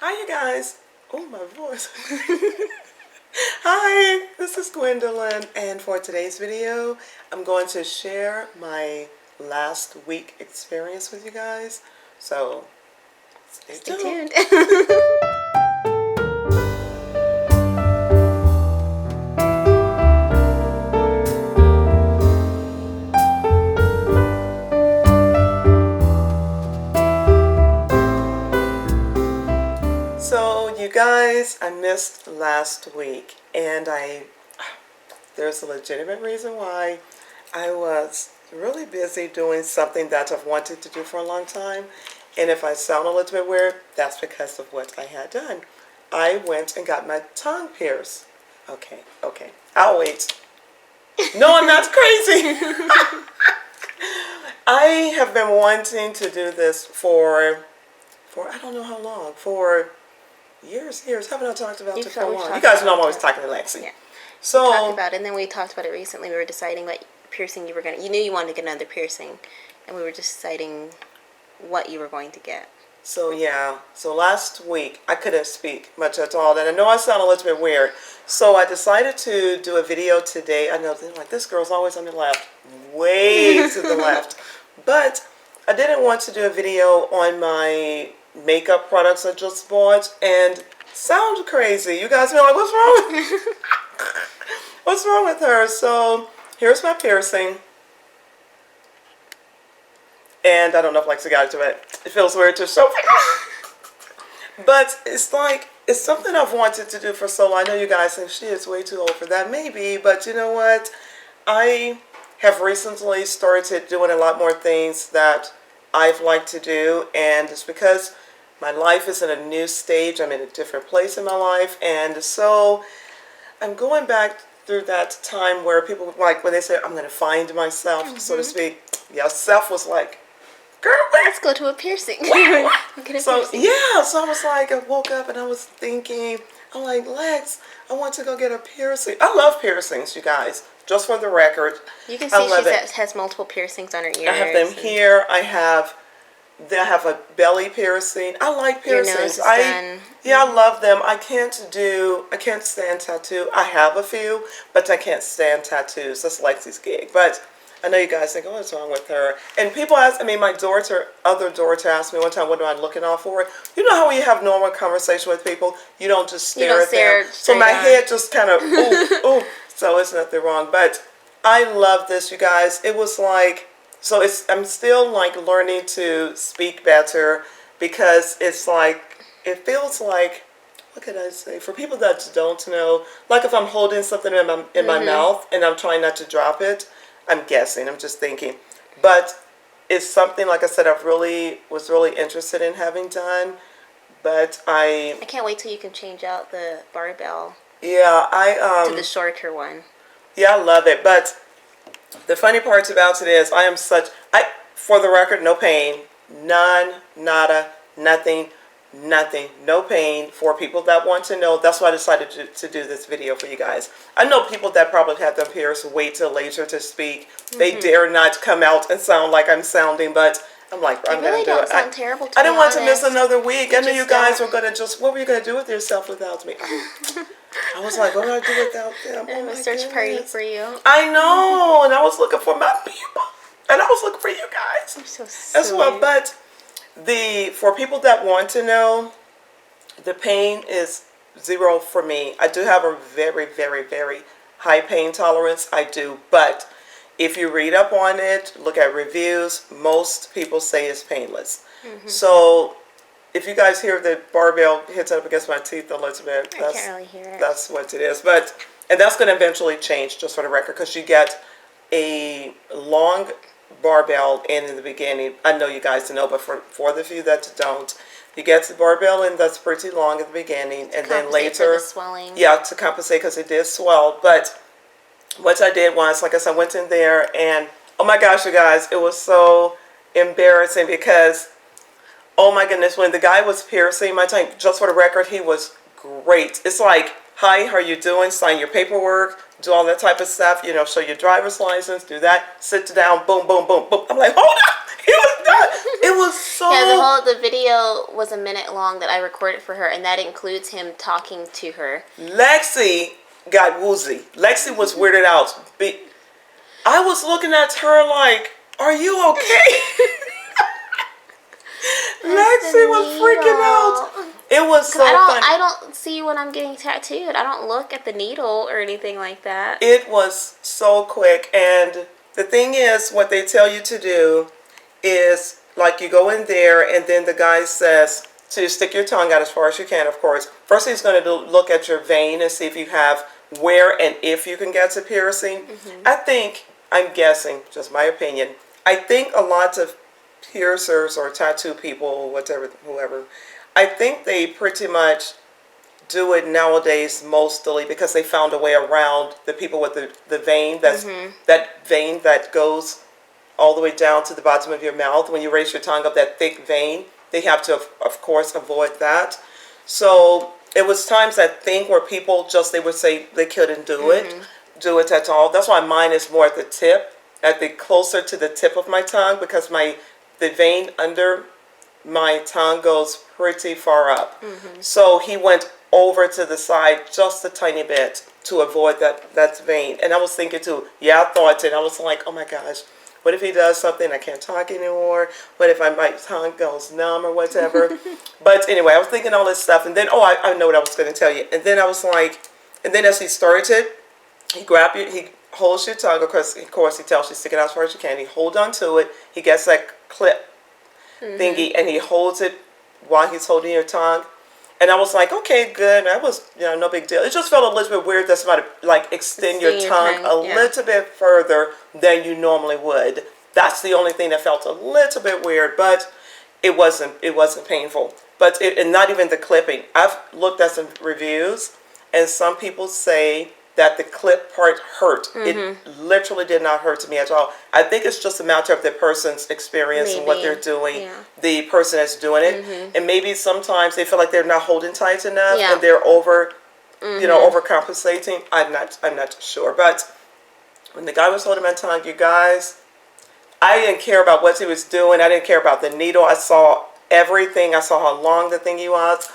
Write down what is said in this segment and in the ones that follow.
Hi, you guys. Oh, my voice. Hi, this is Gwendolyn, and for today's video, I'm going to share my last week experience with you guys. So, stay tuned. So, you guys, I missed last week, and there's a legitimate reason why. I was really busy doing something that I've wanted to do for a long time, and if I sound a little bit weird, that's because of what I had done. I went and got my tongue pierced. Okay, I'll wait. No, I'm not crazy. I have been wanting to do this for I don't know how long, for years. Haven't I talked about it for a while? You guys know I'm always talking to Lexi. Yeah. So we talked about it, and then we talked about it recently. We were deciding what piercing you were you knew you wanted to get another piercing, and we were deciding what you were going to get. So yeah, so last week I couldn't speak much at all, and I know I sound a little bit weird. So I decided to do a video today. I know they're like, this girl's always on the left, way to the left. But I didn't want to do a video on my makeup products I just bought and sound crazy. You guys be like, what's wrong with what's wrong with her? So here's my piercing. And I don't know if Lexi got it to it. It feels weird to show. But it's like, it's something I've wanted to do for so long. I know you guys think she is way too old for that, maybe. But you know what? I have recently started doing a lot more things that I've liked to do. And it's because my life is in a new stage. I'm in a different place in my life. And so I'm going back through that time where people, like when they say, I'm going to find myself, so to speak. Yeah, self was like, girl, let's go to a piercing. So I was like, I woke up and I was thinking, I'm like, Lex, I want to go get a piercing. I love piercings, you guys. Just for the record, you can see she has multiple piercings on her ears. I have them here. I have a belly piercing. I like piercings. Your nose is done. Yeah, I love them. I can't stand tattoo. I have a few, but I can't stand tattoos. That's Lexi's gig. But I know you guys think, oh, what's wrong with her? And people ask, my other daughter asked me one time, what am I looking out for? You know how when you have normal conversation with people, you don't just stare at them. So my head just kind of, ooh. So it's nothing wrong. But I love this, you guys. It was like, I'm still like learning to speak better because it's like, it feels like, what can I say? For people that don't know, like if I'm holding something in my mouth and I'm trying not to drop it, I'm guessing, I'm just thinking. But it's something, like I said, was really interested in having done. But I can't wait till you can change out the barbell. Yeah, to the shorter one. Yeah, I love it. But the funny part about it is for the record, no pain. None, nada, nothing. No pain. For people that want to know, that's why I decided to do this video for you guys. I know people that probably had them pierced wait till later to speak. They dare not come out and sound like I'm sounding, but I'm like, I'm going to do it. Sound terrible, I didn't want to miss another week. I knew you guys were going to what were you going to do with yourself without me? I was like, what do I do without them? Oh, a search party for you. I know, and I was looking for my people, and I was looking for you guys. I'm so silly. As well. But for people that want to know, the pain is 0 for me. I do have a very, very, very high pain tolerance. I do, but if you read up on it, look at reviews, most people say it's painless. So if you guys hear the barbell hits up against my teeth a little bit, I can't really hear it. That's what it is. And that's going to eventually change, just for the record, because you get a long barbell in the beginning. I know you guys know, but for the few that don't, you get the barbell in that's pretty long at the beginning, and then later, for the swelling. Yeah, to compensate because it did swell. But what I did was, like I said, I went in there, and oh my gosh, you guys, it was so embarrassing because, oh my goodness, when the guy was piercing my tongue, just for the record, he was great. It's like, hi, how are you doing? Sign your paperwork, do all that type of stuff, show your driver's license, do that, sit down, boom, boom, boom, boom. I'm like, hold up, he was done. It was so Well, the video was a minute long that I recorded for her, and that includes him talking to her. Lexi got woozy. Lexi was weirded out. I was looking at her like, "Are you okay?" Lexi was freaking out. It was so funny. I don't see when I'm getting tattooed. I don't look at the needle or anything like that. It was so quick, and the thing is, what they tell you to do is, like, you go in there, and then the guy says to stick your tongue out as far as you can, of course. First, he's going to look at your vein and see if you have where and if you can get to piercing. I'm guessing, just my opinion, I think a lot of piercers or tattoo people, whatever, whoever, I think they pretty much do it nowadays mostly because they found a way around the people with the vein, that vein that goes all the way down to the bottom of your mouth. When you raise your tongue up, that thick vein, they have to, of course, avoid that. So it was times, I think, where people just, they would say they couldn't do it at all. That's why mine is more at the tip, at the closer to the tip of my tongue, because the vein under my tongue goes pretty far up. So he went over to the side just a tiny bit to avoid that vein. And I was thinking too, I thought it. I was like, oh my gosh, what if he does something, I can't talk anymore? What if my tongue goes numb or whatever? But anyway, I was thinking all this stuff. And then, I know what I was going to tell you. And then I was like, and then as he started, he holds your tongue. Of course, he tells you stick it out as far as you can. He holds on to it. He gets that clip thingy, and he holds it while he's holding your tongue. And I was like, okay, good. That was, no big deal. It just felt a little bit weird that somebody, like, extend your tongue a little bit further than you normally would. That's the only thing that felt a little bit weird, but it wasn't painful. But and not even the clipping. I've looked at some reviews, and some people say that the clip part hurt. It literally did not hurt to me at all. I think it's just a matter of the person's experience and what they're doing, the person that's doing it. And maybe sometimes they feel like they're not holding tight enough and they're overcompensating. I'm not sure. But when the guy was holding my tongue, you guys, I didn't care about what he was doing. I didn't care about the needle. I saw everything. I saw how long the thingy was.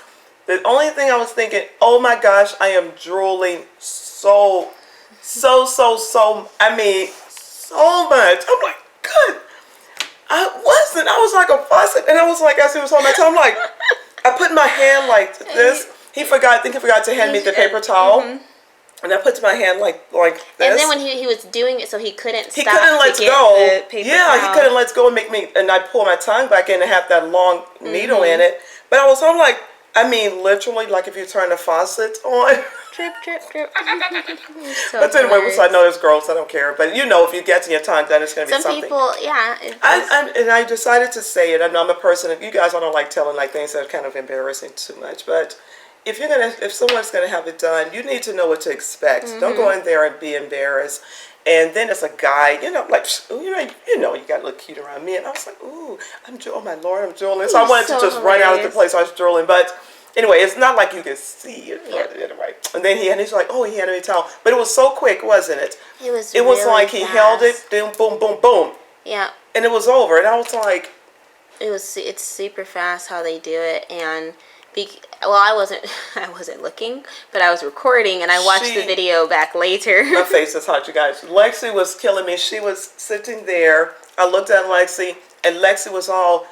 The only thing I was thinking, oh my gosh, I am drooling so much. I'm like, good. I was like a faucet. And I was like, as he was holding my tongue, I'm like, I put my hand like this. I think he forgot to hand me the paper towel. And I put my hand like this. And then when he was doing it, so he couldn't stop. He couldn't let go. The paper towel. He couldn't let go and make me, and I pull my tongue back in and have that long needle in it. But I'm like, literally, like if you turn the faucet on. Drip, drip, drip. But anyway, so I know there's girls, I don't care. But if you get to your tongue, then it's going to be something. Some people, I decided to say it. I'm a person, you guys, I don't like telling like things that are kind of embarrassing too much. But if someone's going to have it done, you need to know what to expect. Don't go in there and be embarrassed. And then as a guy, you got to look cute around me. And I was like, ooh, oh my Lord, I'm drooling. So I wanted to just run out of the place I was drooling. But anyway, it's not like you can see it. Anyway. And then he's like, he handed me a towel. But it was so quick, wasn't it? It was really like he held it, boom, boom, boom, boom. Yeah. And it was over. And I was like. It's super fast how they do it. And I wasn't looking, but I was recording, and I watched the video back later. My face is hot, you guys. Lexi was killing me. She was sitting there. I looked at Lexi, and Lexi was all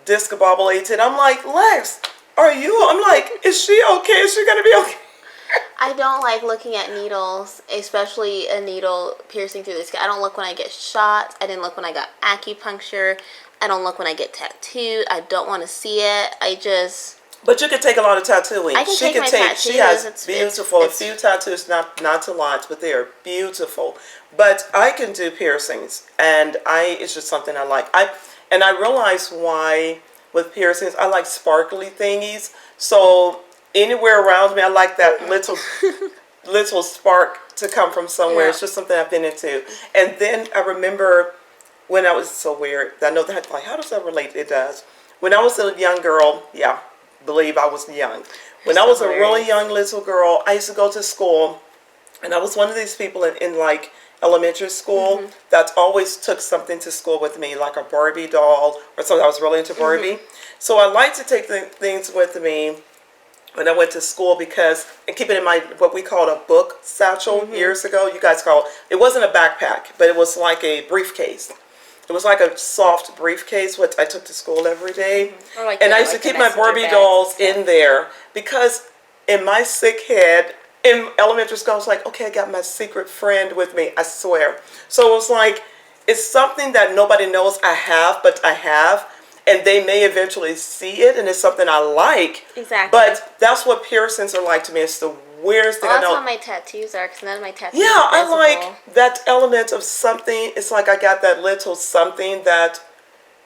discombobulated. I'm like, Lex, I'm like, is she okay? Is she going to be okay? I don't like looking at needles, especially a needle piercing through the skin. I don't look when I get shot. I didn't look when I got acupuncture. I don't look when I get tattooed. I don't want to see it. But you can take a lot of tattooing. I can take my tattoos. She has a few tattoos, not a lot, but they are beautiful. But I can do piercings, and it's just something I like. I realize why with piercings I like sparkly thingies. So anywhere around me, I like that little spark to come from somewhere. It's just something I've been into. And then I remember when I was so weird. I know that, like, how does that relate? It does. When I was a young girl, believe I was young. When I was a really young little girl, I used to go to school, and I was one of these people in like elementary school that always took something to school with me, like a Barbie doll or something. I was really into Barbie. So I like to take things with me when I went to school because, and keep it in mind, what we called a book satchel years ago. You guys call it wasn't a backpack, but it was like a briefcase. It was like a soft briefcase, which I took to school every day. Or like And the, I used to like keep the my messenger Barbie bags dolls and stuff. in there because in my sick head, in elementary school, I was like, okay, I got my secret friend with me, I swear. So it was like, it's something that nobody knows I have, but I have. And they may eventually see it, and it's something I like. Exactly. But that's what piercings are like to me. It's the weirdest thing Well, I that's know. how my tattoos are, because none of my tattoos Yeah, are I visible. like that element of something. It's like I got that little something that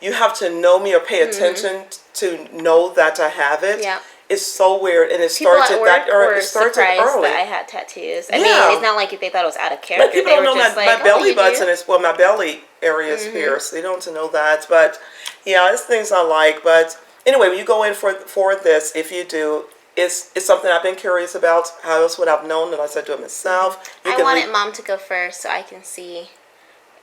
you have to know me or pay attention to know that I have it. Yeah. It's so weird, and it People started at work were it started surprised early. that I had tattoos. I Yeah. mean, it's not like they thought it was out of But character. people They don't were know just my like, belly you button do? is, well, my belly area is pierced. They don't know that, but yeah, it's things I like. But anyway, when you go in for this, if you do, it's something I've been curious about. How else would I've known unless I do it myself? You I can wanted leave- Mom to go first so I can see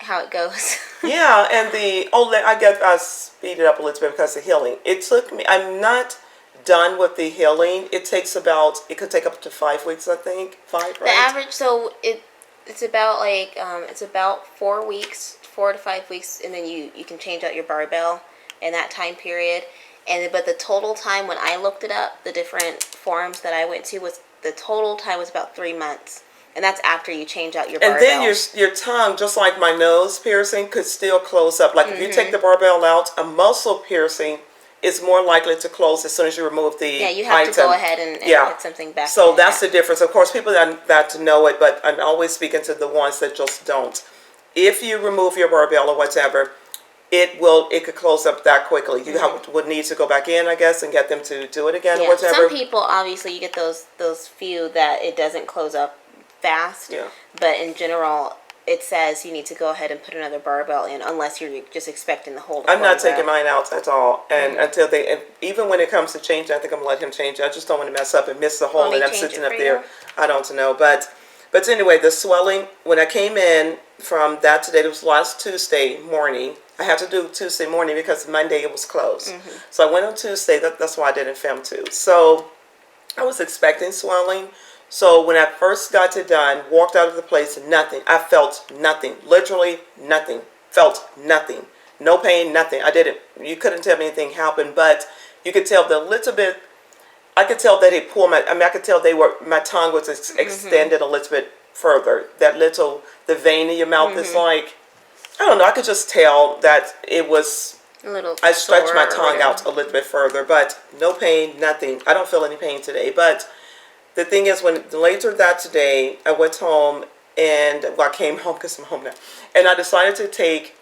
how it goes. Yeah, and I speed it up a little bit because of healing. It took me. I'm not done with the healing. It could take up to 5 weeks, I think. 5, The right? average, so it's about like it's about 4 weeks, 4 to 5 weeks, and then you can change out your barbell in that time period. But the total time when I looked it up, the different forums that I went to the total time was about 3 months, and that's after you change out your barbell. And then your tongue, just like my nose piercing, could still close up. Like if you take the barbell out, a muscle piercing is more likely to close as soon as you remove the Yeah, you have item. to go ahead and put something back. So in that's that. the difference. Of course, people that know it, but I'm always speaking to the ones that just don't. If you remove your barbell or whatever, it could close up that quickly. You would need to go back in, I guess, and get them to do it again or whatever. Some people, obviously, you get those few that it doesn't close up fast. Yeah. But in general, it says you need to go ahead and put another barbell in unless you're just expecting the hole to I'm not close up. taking mine out at all, and and even when it comes to change, I think I'm gonna let him change it. I just don't want to mess up and miss the hole, Want me and I'm to change sitting it up for there. you? I don't know, but anyway, the swelling when I came in from that today, it was last Tuesday morning. I had to do Tuesday morning because Monday it was closed. So I went on Tuesday. That's why I didn't film too. So I was expecting swelling. So when I first got it done, walked out of the place, nothing. I felt nothing. Literally nothing. Felt nothing. No pain, nothing. You couldn't tell me anything happened, but you could tell the little bit. I could tell that it pulled I could tell my tongue was extended a little bit further. The vein in your mouth is like, I don't know, I could just tell that it was, A little. I stretched sore my or tongue out whatever. a little bit further, but no pain, nothing. I don't feel any pain today, but the thing is, when later that today, I went home I came home because I'm home now, and I decided to take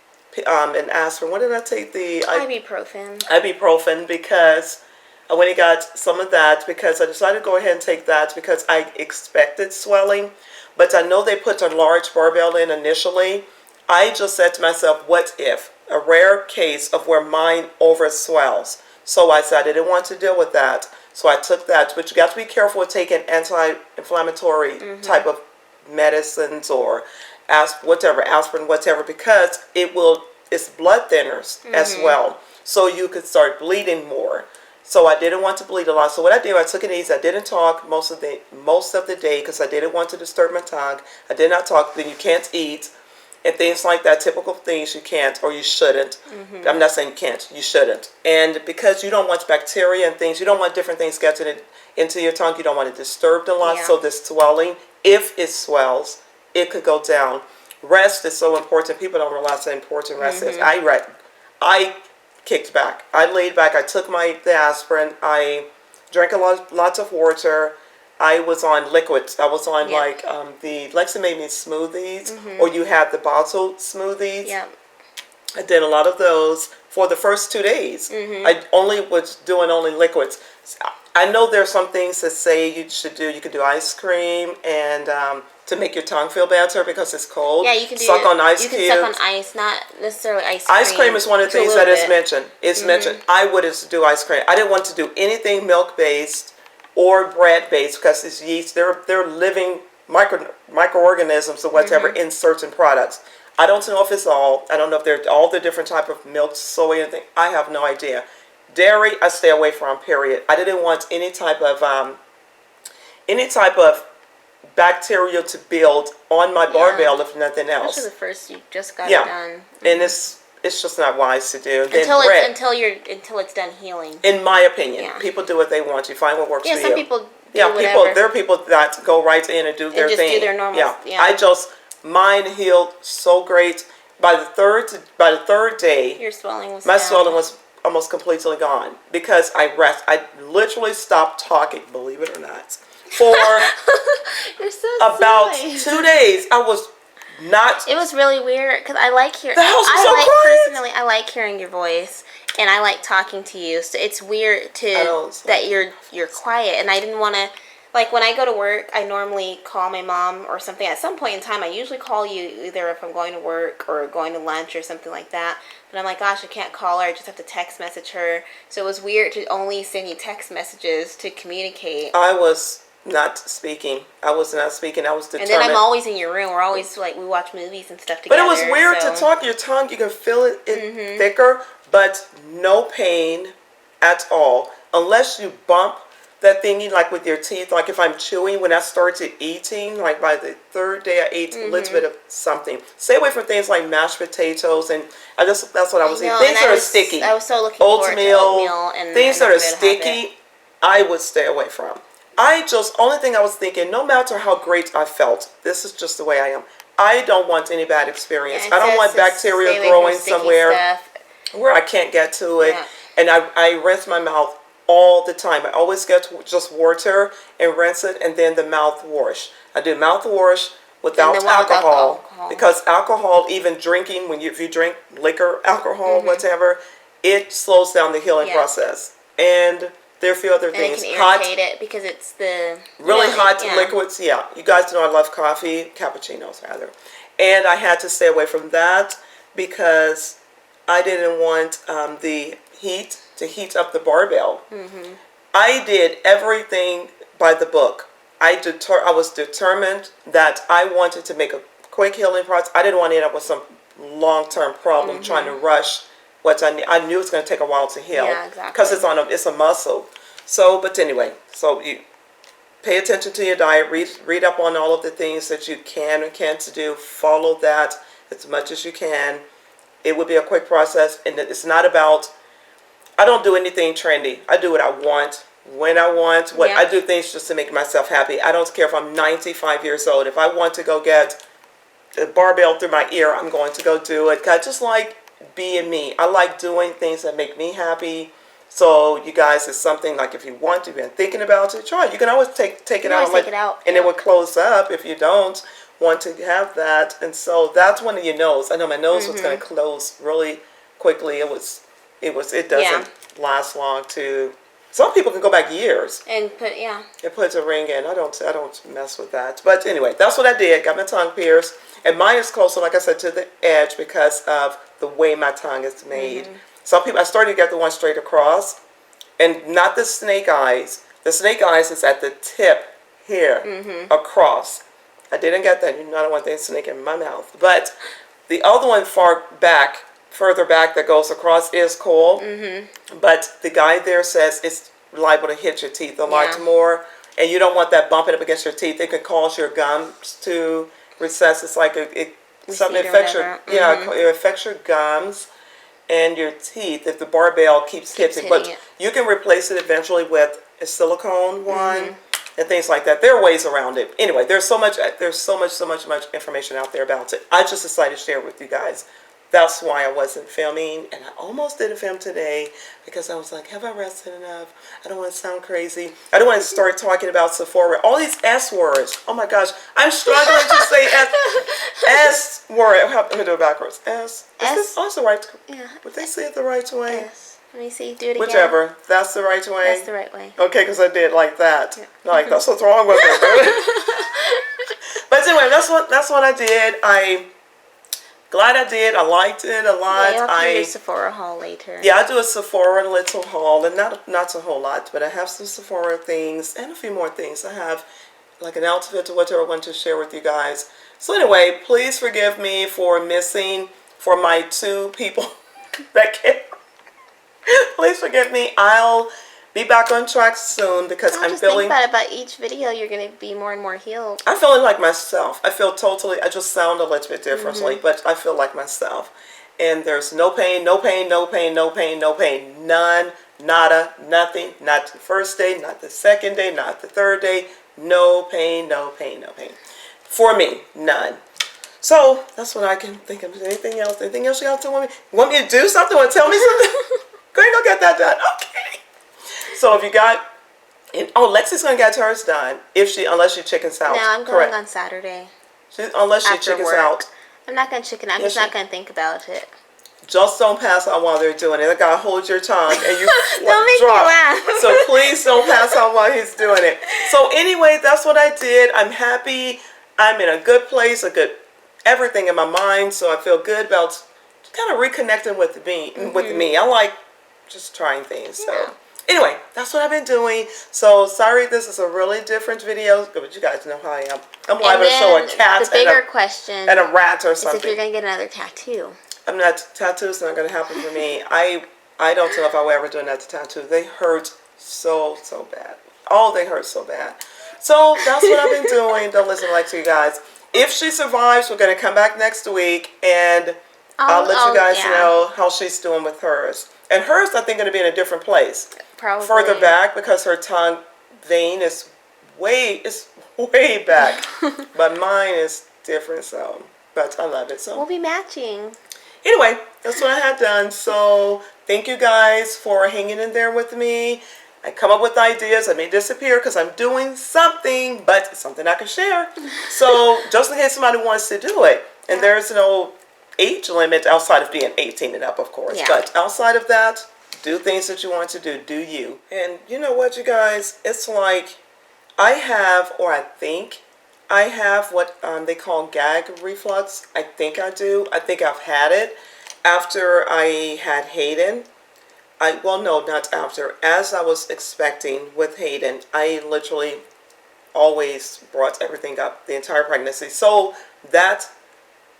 an aspirin. What did I take? Ibuprofen. Ibuprofen because I went and got some of that because I decided to go ahead and take that because I expected swelling, but I know they put a large barbell in initially. I just said to myself, what if? A rare case of where mine overswells. So I said I didn't want to deal with that. So I took that, but you got to be careful with taking anti-inflammatory type of medicines or aspirin, whatever, because it's blood thinners as well. So you could start bleeding more. So I didn't want to bleed a lot. So what I did, I took it easy. I didn't talk most of the day because I didn't want to disturb my tongue. I did not talk. Then you can't eat and things like that. Typical things you can't or you shouldn't. I'm not saying you can't. You shouldn't. And because you don't want bacteria and things, you don't want different things getting into your tongue. You don't want it disturbed a lot. Yeah. So this swelling, if it swells, it could go down. Rest is so important. People don't realize how important rest is. I kicked back. I laid back. I took the aspirin. I drank lots of water. I was on liquids. I was on the Lexa made me smoothies, or you had the bottled smoothies. Yeah. I did a lot of those for the first 2 days. I only was doing only liquids. I know there are some things that say you should do. You can do ice cream and to make your tongue feel better because it's cold. Yeah, you can suck on ice You cubes. can suck on ice, not necessarily ice cream. Ice cream is one of the things that is mentioned. It's mentioned. I wouldn't do ice cream. I didn't want to do anything milk based or bread based because these yeast they're living microorganisms or whatever in certain products. I don't know if it's all. I don't know if they're all the different type of milk, soy, and thing. I have no idea. Dairy, I stay away from. Period. I didn't want any type of bacteria to build on my barbell, if nothing else. Especially the first you just got it done. And it's just not wise to do. Until it's done healing. In my opinion, people do what they want. You find what works for you. Some people do whatever. There are people that go right in and do their thing. Just do their normal. Mine healed so great. By the third day, your swelling was my swelling was almost completely gone because I literally stopped talking. Believe it or not, for You're so about silly. 2 days. I was not. It was really weird because I like hearing. The house was so quiet. Personally, I like hearing your voice and I like talking to you. So it's weird that you're quiet, and I didn't want to. Like, when I go to work, I normally call my mom or something. At some point in time, I usually call you either if I'm going to work or going to lunch or something like that. But I'm like, gosh, I can't call her. I just have to text message her. So it was weird to only send you text messages to communicate. I was not speaking. I was determined. And then I'm always in your room. We're always, like, we watch movies and stuff together. But it was weird to talk. Your tongue, you can feel it thicker, but no pain at all. Unless you bump that thingy, like with your teeth, like if I'm chewing, when I started eating, like by the third day I ate a little bit of something. Stay away from things like mashed potatoes, and that's what I was eating. Things that are sticky. I was so looking forward to oatmeal and things that are sticky, I would stay away from. Only thing I was thinking, no matter how great I felt, this is just the way I am. I don't want any bad experience. I don't want bacteria growing somewhere where I can't get to it. And I rinse my mouth all the time. I always get just water and rinse it, and then the mouthwash. I do mouthwash without alcohol, because alcohol, even drinking, if you drink liquor, alcohol, whatever, it slows down the healing process. And there are a few other things. It can irritate it because it's the really hot liquids. Yeah, you guys know I love coffee, cappuccinos rather, and I had to stay away from that because I didn't want the heat to heat up the barbell. I did everything by the book. I was determined that I wanted to make a quick healing process. I didn't want to end up with some long-term problem trying to rush what I need. I knew it was going to take a while to heal because it's a muscle. But anyway, so you pay attention to your diet. Read up on all of the things that you can and can't do. Follow that as much as you can. It would be a quick process, and it's not about. I don't do anything trendy. I do what I want, when I want. I do things just to make myself happy. I don't care if I'm 95 years old. If I want to go get a barbell through my ear, I'm going to go do it. I just like being me. I like doing things that make me happy. So you guys, it's something like if you want to, you've been thinking about it, try it. You can always take it out. And it will close up if you don't want to have that. And so that's one of your nose. I know my nose was going to close really quickly. It doesn't last long too. Some people can go back years. And it puts a ring in. I don't mess with that. But anyway, that's what I did. Got my tongue pierced. And mine is closer, like I said, to the edge because of the way my tongue is made. Some people, I started to get the one straight across. And not the snake eyes. The snake eyes is at the tip here, across. I didn't get that. You know, I don't want that snake in my mouth. But the other one further back that goes across is cool. But the guy there says it's liable to hit your teeth a lot more. And you don't want that bumping up against your teeth. It can cause your gums to recess. It's like something affects it affects your gums and your teeth if the barbell keeps hitting. But you can replace it eventually with a silicone one and things like that. There are ways around it. Anyway, there's so much information out there about it. I just decided to share it with you guys. That's why I wasn't filming, and I almost didn't film today because I was like, have I rested enough? I don't want to sound crazy. I don't want to start talking about Sephora. All these S words. Oh my gosh. I'm struggling to say S word. Let me do it backwards. S. Is this also right? Yeah. Would they say it the right way? Yes. Let me see. Do it again. Whichever. That's the right way? That's the right way. Okay, because I did like that. Like, that's what's wrong with it. But anyway, that's what I did. Glad I did. I liked it a lot. Yeah, I'll do a Sephora haul later. Yeah, I do a Sephora little haul, and not a whole lot, but I have some Sephora things and a few more things. I have like an outfit or whatever I want to share with you guys. So anyway, please forgive me for missing for my 2 people that came. Please forgive me. I'll be back on track soon because I'm just feeling. think about each video, you're gonna be more and more healed. I'm feeling like myself. I feel totally. I just sound a little bit differently, but I feel like myself. And there's no pain, no pain, no pain, no pain, no pain, none, nada, nothing. Not the first day, not the second day, not the third day. No pain, no pain, no pain. For me, none. So that's what I can think of. Anything else? Anything else you got to want me? Want me to do something? Want to tell me something? Go ahead and go get that done. Okay. So if you got, Lexi's gonna get hers done unless she chickens out. No, I'm going on Saturday. Unless she After chickens work. out. I'm not gonna chicken. I'm just not gonna think about it. Just don't pass out while they're doing it. They gotta hold your tongue and you don't make drop. me laugh. So please don't pass out while he's doing it. So anyway, that's what I did. I'm happy. I'm in a good place, everything in my mind. So I feel good about kind of reconnecting with me. With me, I like just trying things. So anyway, that's what I've been doing. So sorry, this is a really different video, but you guys know how I am. I'm liable to show a cat question and a rat or is something. if you're gonna get another tattoo. I'm not. Tattoo's not going to happen for me. I don't know if I will ever do another tattoo. They hurt so bad. Oh, they hurt so bad. So that's what I've been doing. Don't listen like to you guys. If she survives, we're going to come back next week and I'll let you guys know how she's doing with hers. And hers, I think, going to be in a different place. Probably further back because her tongue vein is way back. But mine is different. So, but I love it. So we'll be matching. Anyway, that's what I had done. So thank you guys for hanging in there with me. I come up with ideas. I may disappear because I'm doing something, but it's something I can share. So just in case somebody wants to do it. And there's no age limit outside of being 18 and up, of course. Yeah. But outside of that, do things that you want to do. Do you. And you know what, you guys? It's like I think I have what they call gag reflux. I think I do. I think I've had it after I had Hayden. Well, no, not after. As I was expecting with Hayden, I literally always brought everything up the entire pregnancy. So that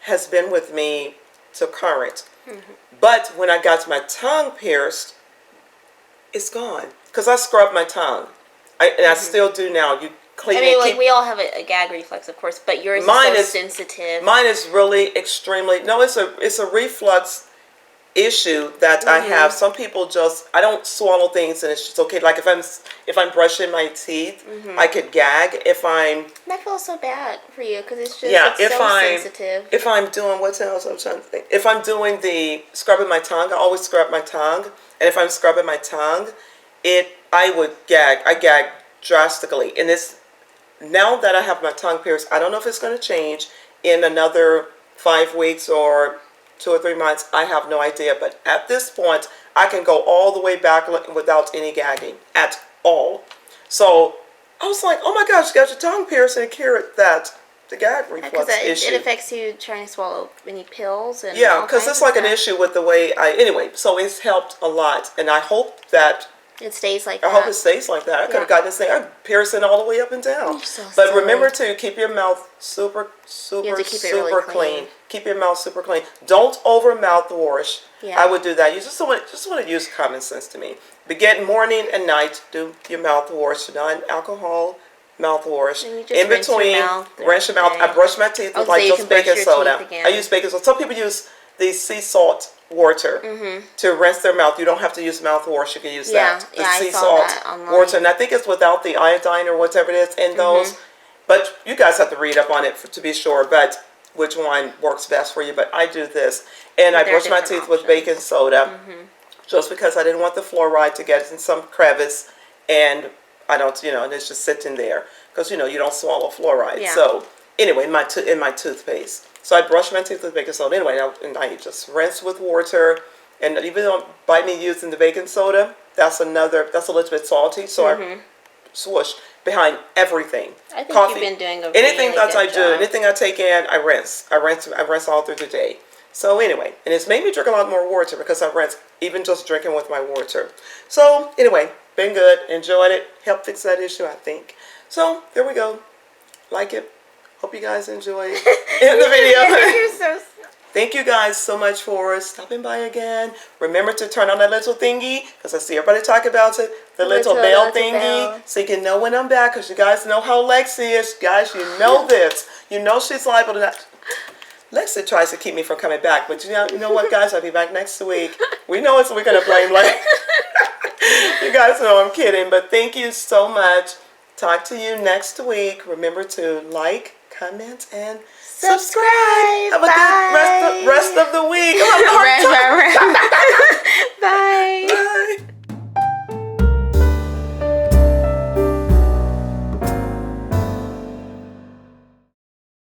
has been with me to current. But when I got my tongue pierced, it's gone. Because I scrub my tongue. And I still do now. You clean like we all have a gag reflex, of course, but yours is so sensitive. Mine is really extremely. No, it's a reflux issue that I have. Some people I don't swallow things and it's just okay. Like if I'm brushing my teeth, I could gag. That feels so bad for you because it's just sensitive. If I'm doing what else I'm trying to think. If I'm doing the scrubbing my tongue, I always scrub my tongue, and if I'm scrubbing my tongue, I would gag. I gag drastically, and it's. Now that I have my tongue pierced, I don't know if it's going to change in another 5 weeks or 2 or 3 months. I have no idea. But at this point, I can go all the way back without any gagging at all. So I was like, oh my gosh, you got your tongue pierced and cured the gag reflux issue. It affects you trying to swallow any pills. And because it's like an issue with the way anyway, so it's helped a lot. And I hope that it stays like that. I hope it stays like that. I could have gotten this thing. I'm piercing all the way up and down. But remember to keep your mouth super really clean. Keep your mouth super clean. Don't over mouthwash. Yeah. I would do that. You just want to use common sense to me. Begin morning and night. Do your mouthwash. Non-alcohol mouthwash. In between, rinse your mouth. I brush my teeth with just baking soda. I use baking soda. Some people use the sea salt water to rinse their mouth. You don't have to use mouthwash. You can use that. The sea salt water. And I think it's without the iodine or whatever it is in those. But you guys have to read up on it to be sure. But which one works best for you? But I do this. And I brush my teeth with baking soda just because I didn't want the fluoride to get in some crevice. And I don't, and it's just sitting there. Because, you don't swallow fluoride. Yeah. So, anyway, in my toothpaste. So I brush my teeth with baking soda. Anyway, and I just rinse with water. And even though by me using the baking soda, that's a little bit salty. So I swoosh behind everything. I think you've been doing anything that I do, anything I take in, I rinse. I rinse all through the day. So anyway, and it's made me drink a lot more water because I rinse, even just drinking with my water. So anyway, been good, enjoyed it, helped fix that issue, I think. So there we go. like it. Hope you guys enjoy in the video. You're so. Thank you guys so much for stopping by again. Remember to turn on that little thingy, because I see everybody talk about it. The little bell thingy, bell. so you can know when I'm back, because you guys know how Lexi is. Guys, you know this. You know she's liable to not. Lexi tries to keep me from coming back, but you know what, guys? I'll be back next week. We know it's we're going to blame Lex. You guys know I'm kidding, but thank you so much. Talk to you next week. Remember to like, comment, and subscribe. Have a good rest of the week. Right.